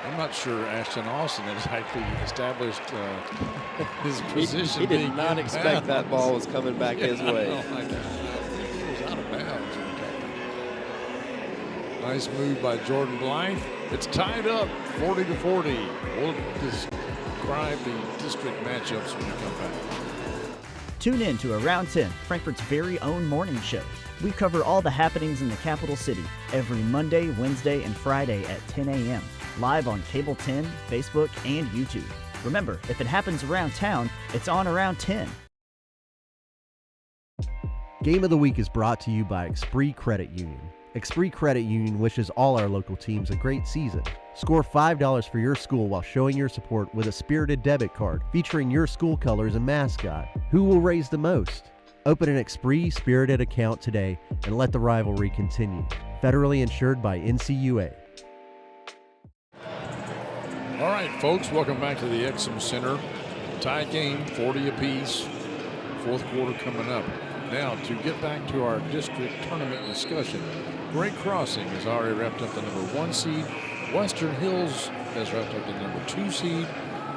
I'm not sure Ashton Austin has actually established his position. He did not expect that ball was coming back his way. It was out of bounds. Nice move by Jordan Blythe. It's tied up 40-40. We'll describe the district matchups when we come back. Tune in to Around 10, Frankfort's very own morning show. We cover all the happenings in the capital city every Monday, Wednesday, and Friday at 10 a.m. live on Cable 10, Facebook, and YouTube. Remember, if it happens around town, it's on Around 10. Game of the Week is brought to you by Esprit Credit Union. Esprit Credit Union wishes all our local teams a great season. Score $5 for your school while showing your support with a spirited debit card featuring your school colors and mascot. Who will raise the most? Open an Esprit Spirited account today and let the rivalry continue. Federally insured by NCUA. All right, folks, welcome back to the Exum Center. Tie game, 40 apiece. Fourth quarter coming up. Now, to get back to our district tournament discussion, Great Crossing has already wrapped up the number 1 seed. Western Hills has wrapped up the number 2 seed.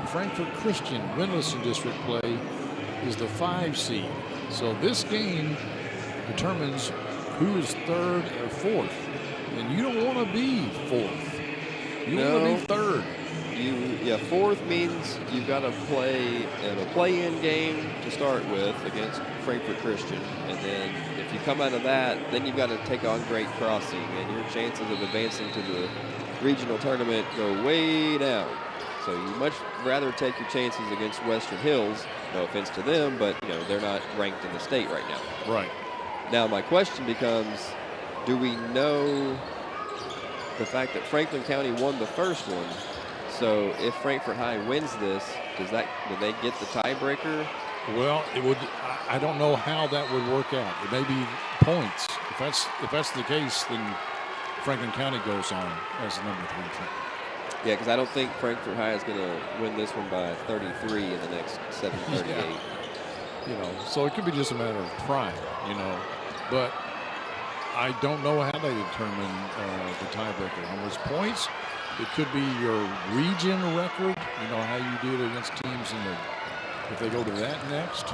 Frankfort Christian, winless in district play, is the 5 seed. So this game determines who is 3rd or 4th. And you don't want to be 4th. You want to be 3rd. Yeah, 4th means you've got to play in a play-in game to start with against Frankfort Christian, and then if you come out of that, then you've got to take on Great Crossing, and your chances of advancing to the regional tournament go way down. So you much rather take your chances against Western Hills. No offense to them, but you know they're not ranked in the state right now. Right. Now my question becomes, do we know the fact that Franklin County won the first one? So if Frankfort High wins this, do they get the tiebreaker? Well, it would. I don't know how that would work out. It may be points. If that's the case, then Franklin County goes on as the number 3 team. Yeah, because I don't think Frankfort High is going to win this one by 33 in the next 7:38. Yeah. You know, so it could be just a matter of pride. You know, but I don't know how they determine the tiebreaker. How much points? It could be your region record, you know, how you do it against teams if they go to that next.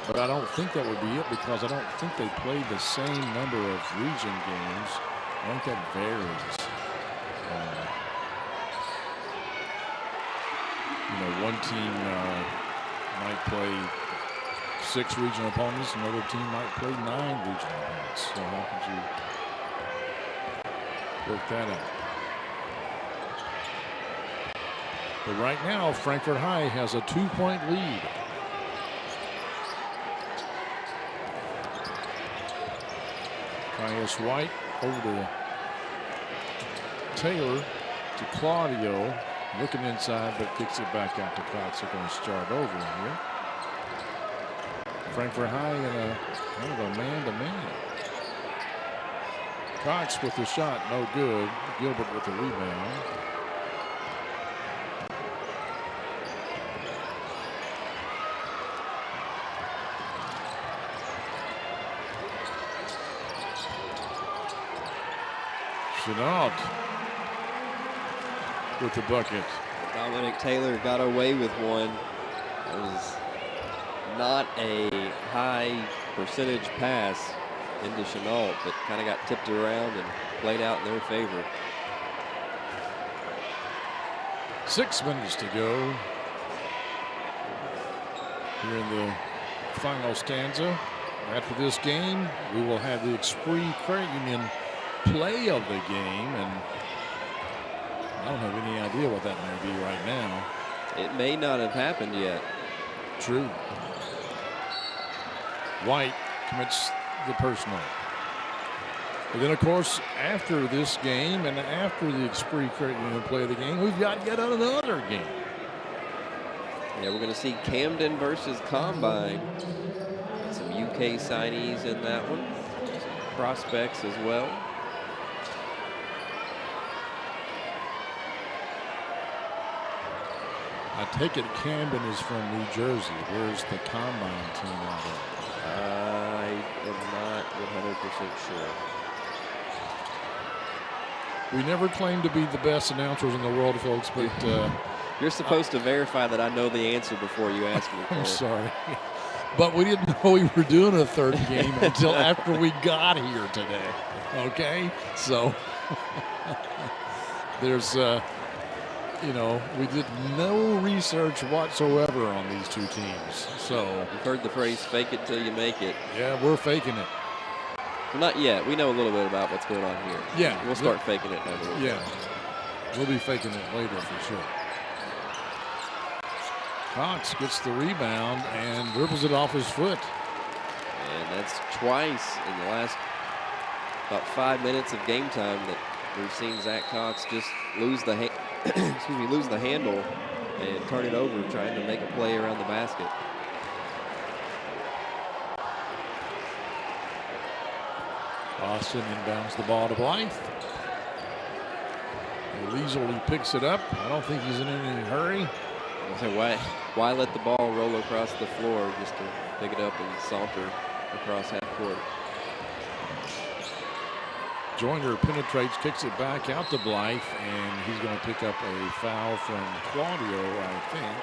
But I don't think that would be it because I don't think they played the same number of region games. I think that varies. You know, one team might play 6 regional opponents, another team might play 9 regional opponents. So how could you work that out? But right now, Frankfort High has a 2-point lead. Caius White over to Taylor to Claudio. Looking inside, but kicks it back out to Cox. They're going to start over here. Frankfort High in a kind of a man-to-man. Cox with the shot, no good. Gilbert with the rebound. Chenault with the bucket. Dominic Taylor got away with one. It was not a high percentage pass into Chenault, but kind of got tipped around and played out in their favor. 6 minutes to go here in the final stanza. After this game, we will have the Esprit Credit Union play of the game, and I don't have any idea what that may be right now. It may not have happened yet. True. White commits the personal. But then, of course, after this game and after the Esprit Credit Union play of the game, we've got yet another game. Yeah, we're going to see Camden versus Combine. Some UK signees in that one. Some prospects as well. I take it Camden is from New Jersey. Where's the Combine team out of? I am not 100% sure. We never claim to be the best announcers in the world, folks, but you're supposed to verify that I know the answer before you ask me. I'm sorry. But we didn't know we were doing a third game until after we got here today. Okay? So there's, you know, we did no research whatsoever on these two teams. So you've heard the phrase fake it till you make it. Yeah, we're faking it. Well, not yet. We know a little bit about what's going on here. Yeah. We'll start faking it later. Yeah. We'll be faking it later for sure. Cox gets the rebound and dribbles it off his foot. And that's twice in the last about 5 minutes of game time that we've seen Zach Cox just lose the lose the handle and turn it over trying to make a play around the basket. Austin inbounds the ball to Blythe. Leisurely picks it up. I don't think he's in any hurry. So why let the ball roll across the floor just to pick it up and saunter across half court? Joyner penetrates, kicks it back out to Blythe, and he's going to pick up a foul from Claudio, I think.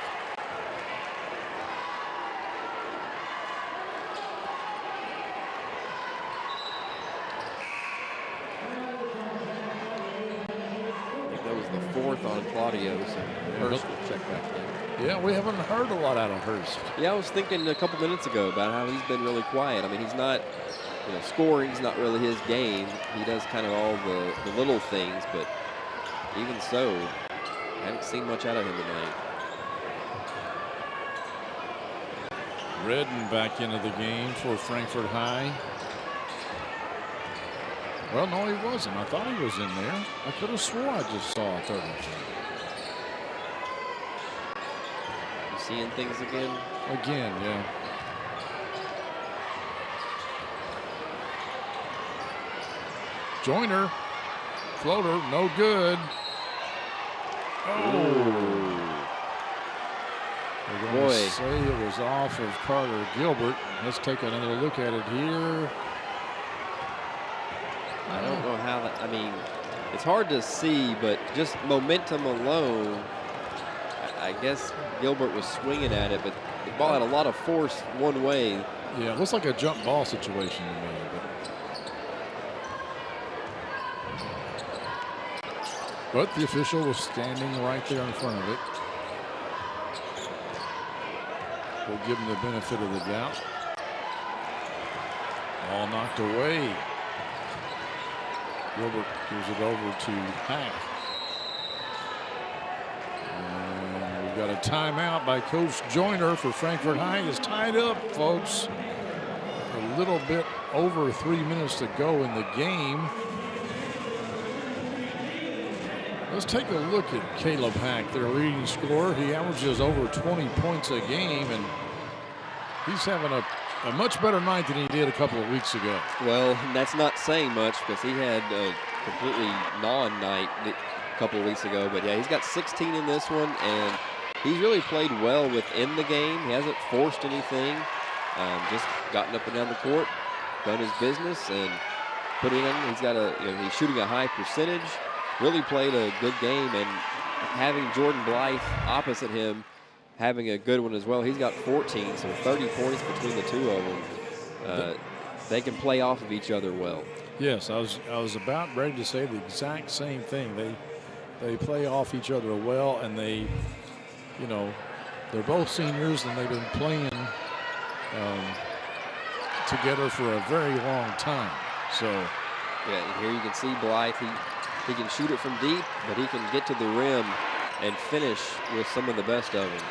I think that was the fourth on Claudio, so Hurst will check back in. Yeah, we haven't heard a lot out of Hurst. Yeah, I was thinking a couple minutes ago about how he's been really quiet. I mean, he's not, you know, scoring's not really his game. He does kind of all the little things, but even so, I haven't seen much out of him tonight. Redden back into the game for Frankfort High. Well, no, he wasn't. I thought he was in there. I could have swore I just saw a 33. Seeing things again? Again, yeah. Joyner, floater, no good. Oh. We're going to say it was off of Carter Gilbert. Let's take another look at it here. I don't know how that, I mean, it's hard to see, but just momentum alone, I guess Gilbert was swinging at it, but the ball had a lot of force one way. Yeah, it looks like a jump ball situation to me. But the official was standing right there in front of it. We'll give him the benefit of the doubt. All knocked away. Gilbert gives it over to Hack. And we've got a timeout by Coach Joyner for Frankfort High. It's tied up, folks. A little bit over 3 minutes to go in the game. Let's take a look at Caleb Hack, their leading scorer. He averages over 20 points a game, and he's having a much better night than he did a couple of weeks ago. Well, that's not saying much because he had a completely non-night a couple of weeks ago. But yeah, he's got 16 in this one, and he's really played well within the game. He hasn't forced anything, just gotten up and down the court, done his business, and put it in. He's got he's shooting a high percentage. Really played a good game, and having Jordan Blythe opposite him, having a good one as well. He's got 14, so 30 points between the two of them. They can play off of each other well. Yes, I was about ready to say the exact same thing. They play off each other well, and they, you know, they're both seniors, and they've been playing together for a very long time. So, yeah, and here you can see Blythe. He can shoot it from deep, but he can get to the rim and finish with some of the best of them.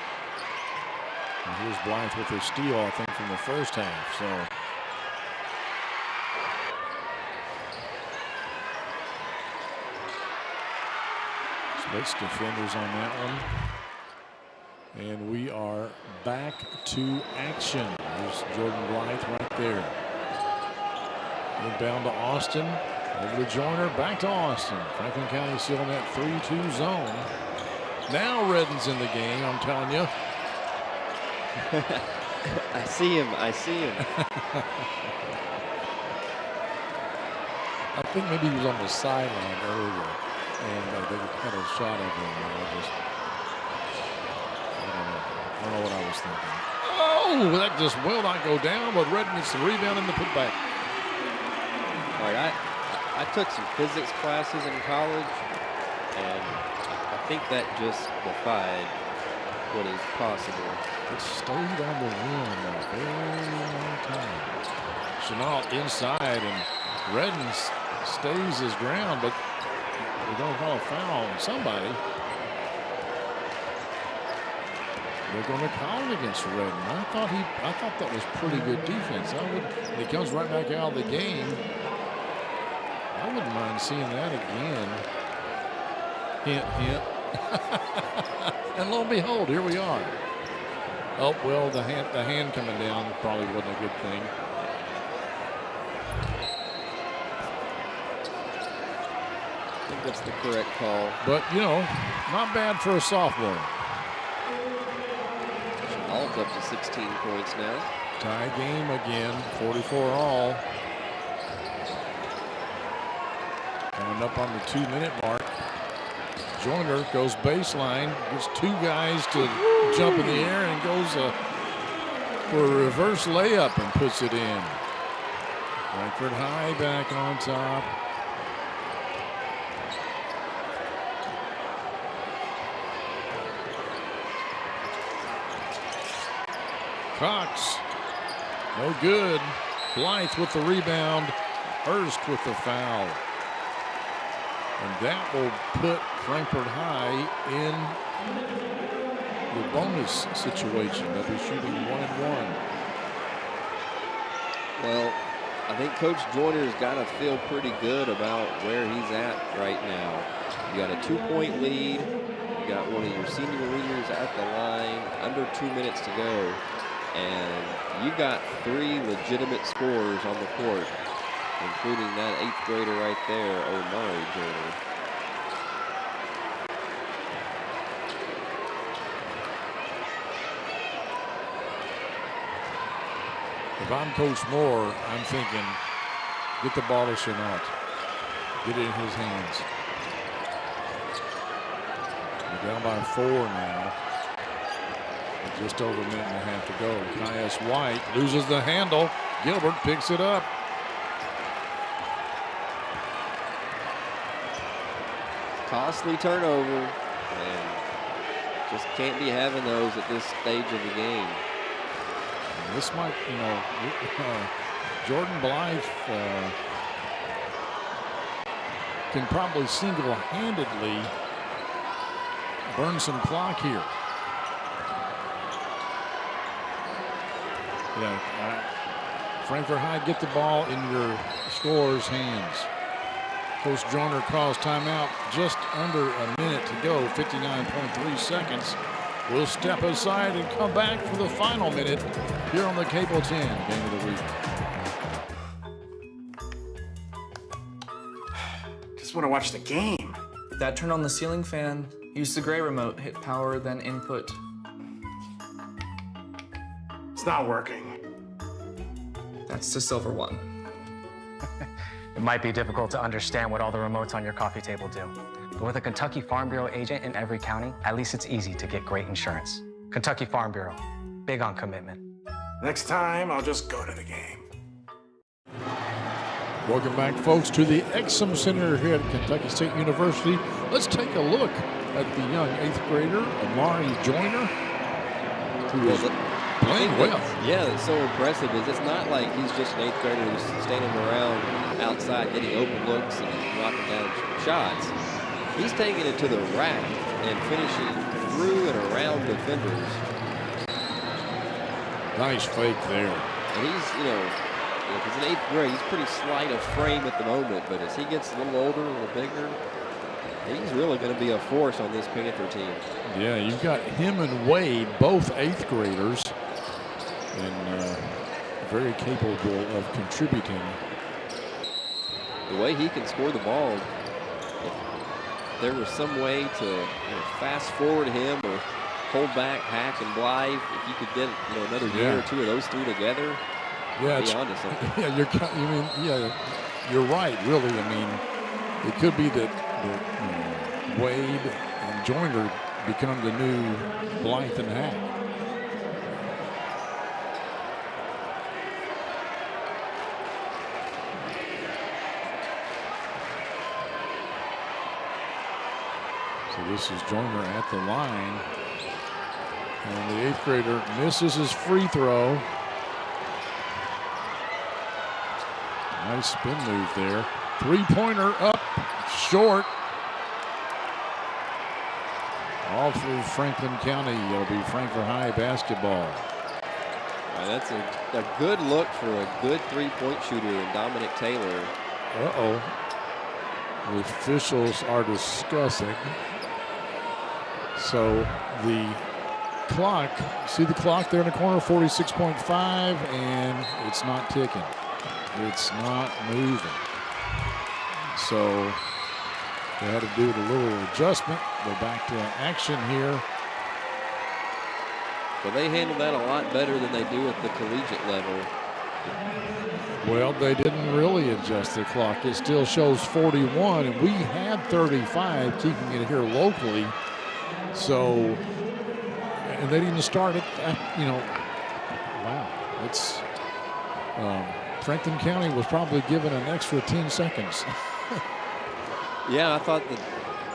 And here's Blythe with his steal, I think, from the first half. So. Splits defenders on that one. And we are back to action. There's Jordan Blythe right there. Inbound to Austin. Over to Joyner. Back to Austin. Franklin County still in that 3-2 zone. Now Redden's in the game, I'm telling you. I see him. I see him. I think maybe he was on the sideline earlier. And they had a shot of him. I don't know what I was thinking. Oh, that just will not go down, but Redden gets the rebound and the putback. All right, I took some physics classes in college, and I think that just defied what is possible. It stayed on the rim a very long time. Chenault inside, and Redden stays his ground, but we don't call a foul on somebody. They're going to call it against Redden. I thought that was pretty good defense. He comes right back out of the game. I wouldn't mind seeing that again. Hint, hint. And lo and behold, here we are. Oh well, the hand coming down probably wasn't a good thing. I think that's the correct call. But, you know, not bad for a sophomore. All up to 16 points now. Tie game again, 44 all. Coming up on the 2-minute mark. Joyner goes baseline, gets two guys to jump in the air and goes for a reverse layup and puts it in. Frankfort High back on top. Cox, no good. Blythe with the rebound. Hurst with the foul. And that will put Frankfort High in the bonus situation. They'll be shooting 1-1. Well, I think Coach Joyner's got to feel pretty good about where he's at right now. You got a 2-point lead. You got one of your senior leaders at the line. Under 2 minutes to go. And you've got 3 legitimate scorers on the court, including that 8th grader right there, Omari Joyner. If I'm Coach Moore, I'm thinking, get the ball to Chenault. Get it in his hands. We're down by 4 now. Just over a minute and a half to go. Caius White loses the handle. Gilbert picks it up. Costly turnover, and just can't be having those at this stage of the game. And this might, you know, Jordan Blythe can probably single-handedly burn some clock here. Yeah, Frankfort High, get the ball in your scorer's hands. Coach Joyner calls timeout. Just under a minute to go, 59.3 seconds. We'll step aside and come back for the final minute here on the Cable 10 Game of the Week. Just want to watch the game. That turn on the ceiling fan. Use the gray remote. Hit power, then input. It's not working. That's the silver one. It might be difficult to understand what all the remotes on your coffee table do. But with a Kentucky Farm Bureau agent in every county, at least it's easy to get great insurance. Kentucky Farm Bureau, big on commitment. Next time, I'll just go to the game. Welcome back, folks, to the Exum Center here at Kentucky State University. Let's take a look at the young 8th grader, Amari Joyner, who is playing well. Yeah, that's so impressive is it's not like he's just an 8th grader who's standing around outside getting open looks and knocking down shots. He's taking it to the rack and finishing through and around defenders. Nice fake there. And he's, if he's in 8th grade, he's pretty slight of frame at the moment, but as he gets a little older, a little bigger, he's really going to be a force on this Panther team. Yeah, you've got him and Wade, both 8th graders, and very capable of contributing. The way he can score the ball, if there was some way to fast forward him or hold back Hack and Blythe, if you could get another year or two of those three together, yeah, be onto something. Yeah, you're right. Really, I mean, it could be that Wade and Joyner become the new Blythe and Hack. So this is Joyner at the line. And the 8th grader misses his free throw. Nice spin move there. Three-pointer up short. All through Franklin County. It'll be Frankfort High basketball. That's a good look for a good three-point shooter in Dominic Taylor. Uh-oh. The officials are discussing. So the clock, see the clock there in the corner, 46.5, and it's not ticking. It's not moving. So they had to do a little adjustment. Go back to action here. But they handle that a lot better than they do at the collegiate level. Well, they didn't really adjust the clock. It still shows 41, and we had 35, keeping it here locally. So, and they didn't start it, wow. It's, Franklin County was probably given an extra 10 seconds. Yeah, I thought that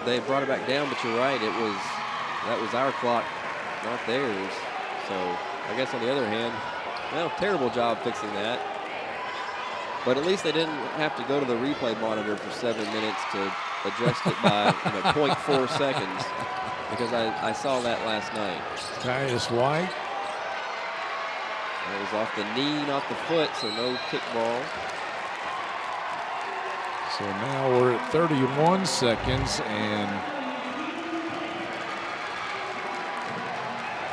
they brought it back down, but you're right. That was our clock, not theirs. So I guess on the other hand, well, terrible job fixing that. But at least they didn't have to go to the replay monitor for 7 minutes to adjust it by 0.4 seconds, because I saw that last night. Caius White. It was off the knee, not the foot, so no kickball. So now we're at 31 seconds, and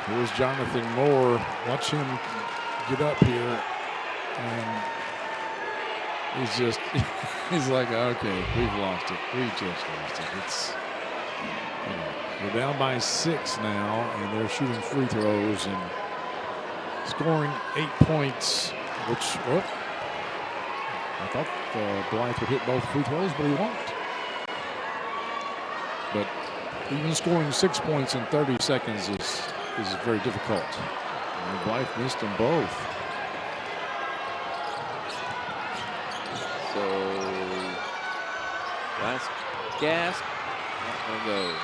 here's Jonathan Moore. Watch him get up here, and he's like, okay, we've lost it. We just lost it. It's, we're down by 6 now, and they're shooting free throws and scoring 8 points, which, I thought Blythe would hit both free throws, but he won't. But even scoring 6 points in 30 seconds is very difficult. And Blythe missed them both. So last gasp, not gonna go.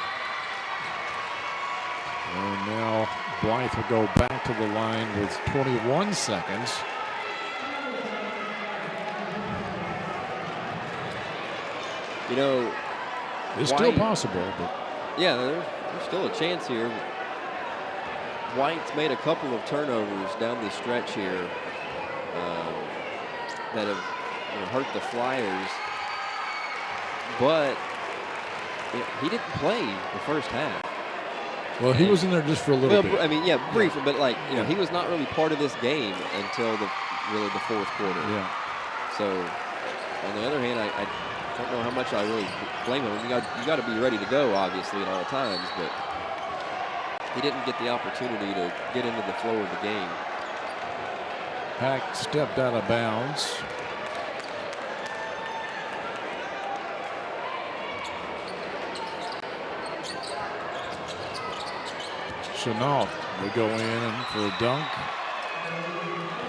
And now Blythe will go back to the line with 21 seconds. It's still possible, but yeah, there's still a chance here. White's made a couple of turnovers down the stretch here that have hurt the Flyers, but he didn't play the first half. Well, he was in there just for a little bit. I mean, yeah, briefly, but he was not really part of this game until the fourth quarter. Yeah. So, on the other hand, I don't know how much I really blame him. You got to be ready to go, obviously, at all times, but he didn't get the opportunity to get into the flow of the game. Hack stepped out of bounds. Chenault They go in for a dunk.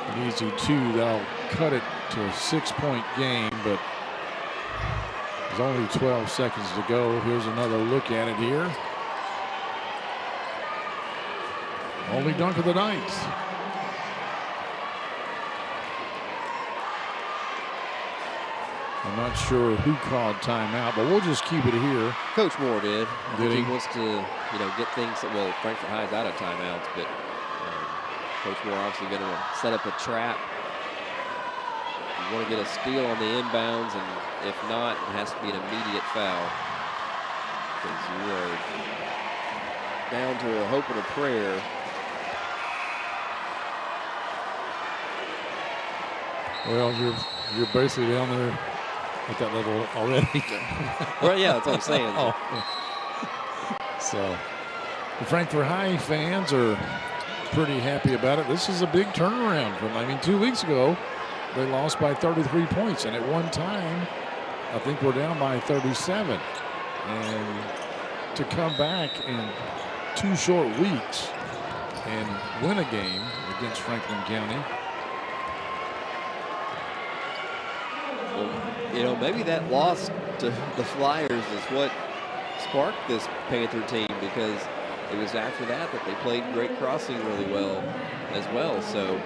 An easy 2. That'll cut it to a 6-point game, but there's only 12 seconds to go. Here's another look at it here. Only dunk of the night. I'm not sure who called timeout, but we'll just keep it here. Coach Moore did. I think he wants to, get things. Well, Frankfort High's out of timeouts, but Coach Moore obviously going to set up a trap. You want to get a steal on the inbounds, and if not, it has to be an immediate foul because you are down to a hope and a prayer. Well, you're basically down there at that level already. Well, yeah, that's what I'm saying. Oh. So the Frankfort High fans are pretty happy about it. This is a big turnaround from, 2 weeks ago, they lost by 33 points. And at one time, I think we're down by 37. And to come back in 2 short weeks and win a game against Franklin County. Well, maybe that loss to the Flyers is what sparked this Panther team, because it was after that they played Great Crossing really well as well. So,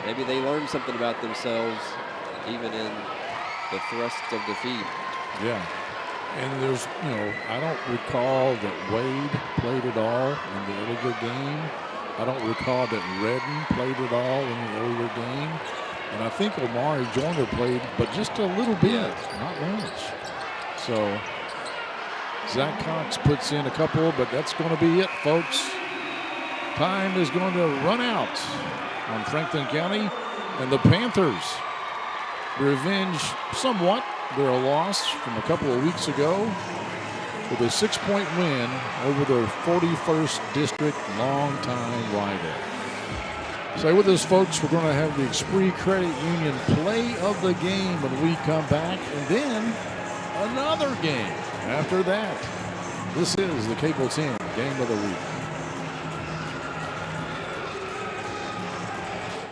maybe they learned something about themselves even in the thrust of defeat. Yeah. And there's, I don't recall that Wade played at all in the earlier game. I don't recall that Redden played at all in the earlier game. And I think Omari Joyner played, but just a little bit, not much. So Zach Cox puts in a couple, but that's going to be it, folks. Time is going to run out on Franklin County, and the Panthers revenge somewhat their loss from a couple of weeks ago with a 6-point win over their 41st District longtime rival. Stay with us, folks. We're going to have the Expree Credit Union play of the game when we come back, and then another game after that. This is the Cable 10 Game of the Week.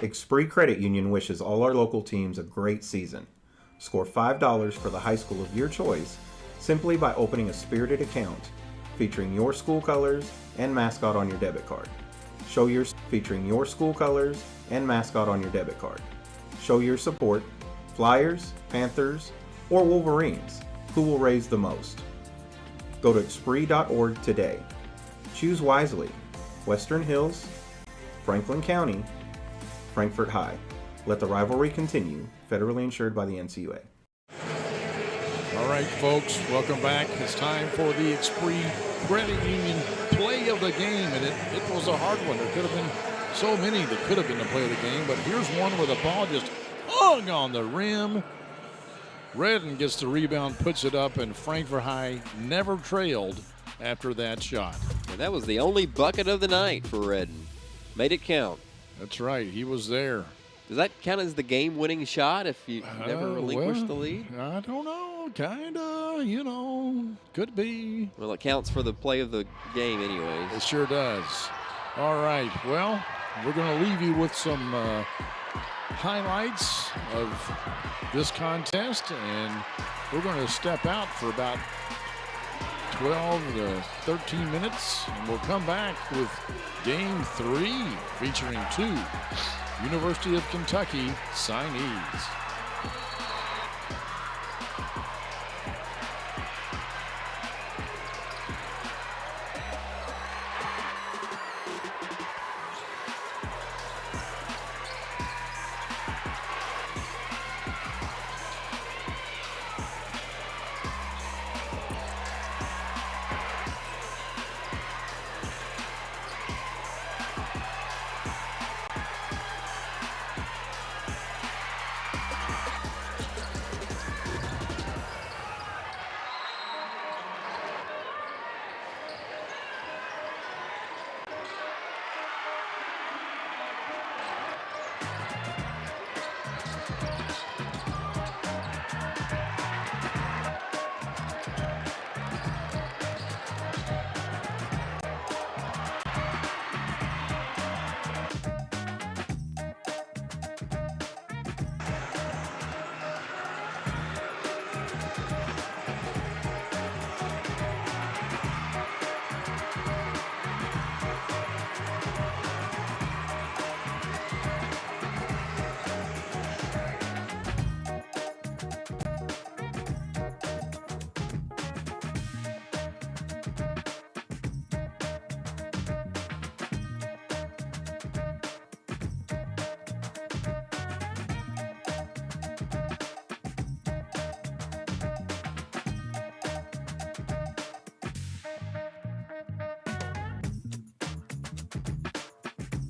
Expree Credit Union wishes all our local teams a great season. Score $5 for the high school of your choice simply by opening a spirited account featuring your school colors and mascot on your debit card. Show your featuring your school colors and mascot on your debit card. Show your support, Flyers, Panthers, or Wolverines. Who will raise the most? Go to Expree.org today. Choose wisely. Western Hills, Franklin County, Frankfort High. Let the rivalry continue. Federally insured by the NCUA. All right, folks, welcome back. It's time for the Expree Credit Union play of the game, and it was a hard one. There could have been so many that could have been the play of the game, but here's one where the ball just hung on the rim. Redden gets the rebound, puts it up, and Frankfort High never trailed after that shot. And that was the only bucket of the night for Redden. Made it count. That's right. He was there. Does that count as the game-winning shot if you never relinquish the lead? I don't know. Kind of, could be. Well, it counts for the play of the game anyways. It sure does. All right. Well, we're going to leave you with some highlights of this contest, and we're going to step out for about 12 to 13 minutes, and we'll come back with Game 3 featuring 2 University of Kentucky signees.